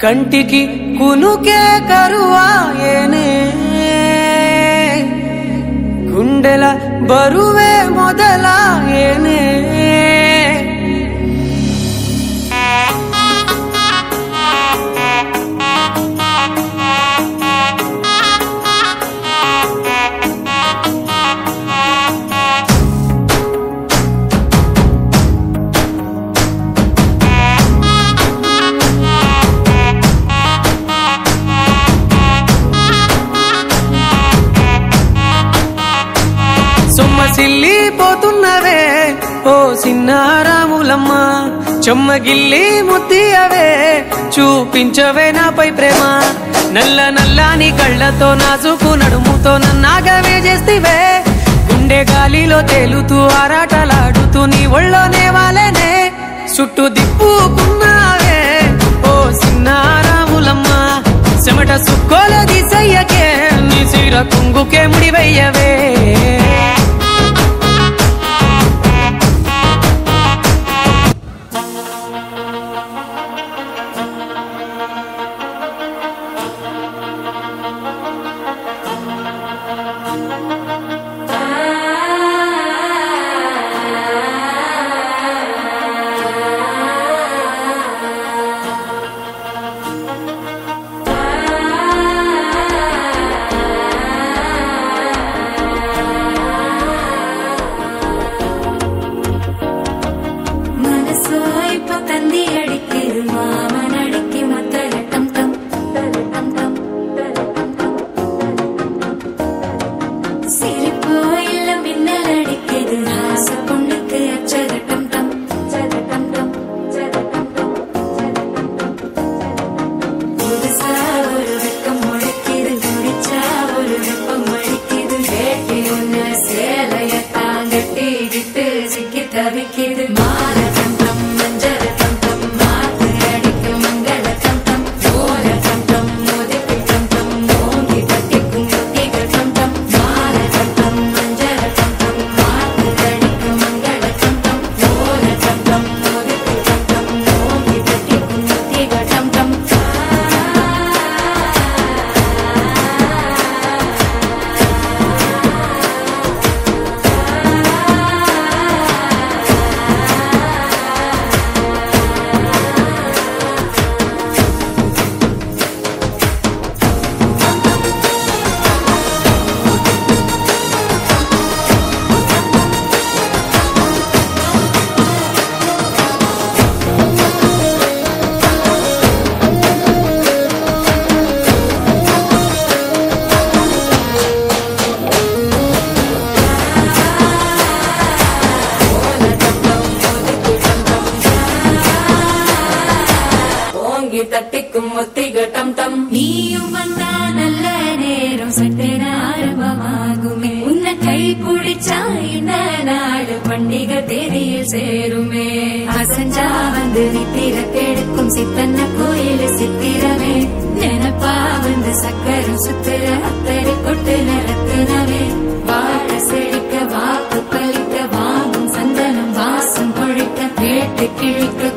కంటికి కునుకే కరువాయేనే గుండెల బరువే మొదలాయేనే సొమ్మసిల్లిపోతున్నవే ఓ సిన్నారాములమ్మ చెమ్మగిల్లి ముద్దియవే చూపించవే నాపై ప్రేమ నల్ల నల్లాని కళ్ళతో నాజుకు నడుముతో నన్నాగవే చేస్తివే గుండె గాలిలో తేలుతూ ఆరాటలాడుతూ నీ ఒళ్ళోనే వాలేనే చుట్టూ దిప్పుకున్నావే ఓ సిన్నారాములమ్మ చెమట సుక్కోల దిశయ్యకే నీ సిర కుంగుకే ముడివయ్యవే தட்டிக்கும் ஒத்திகட்டம் டம் நீயும் வந்தா நல்ல நேரம் சட்டே ஆரம்பமாகுமே உன்னை கை பிடிச்சா இந்த நாடு பண்டிகை தேதியில் சேருமே அசஞ்சா வந்து நித்திர கெடுக்கும் சித்தன்ன கோயில் சித்திரமே நினைப்பா வந்து சக்கரம் சுத்துற அத்தரை கொட்டு நிறத்துனவே வாழ செழிக்க வாக்கு பலிக்க வாங்கும் சந்தனம் வாசம் பொழிக்க கேட்டு கிழிக்க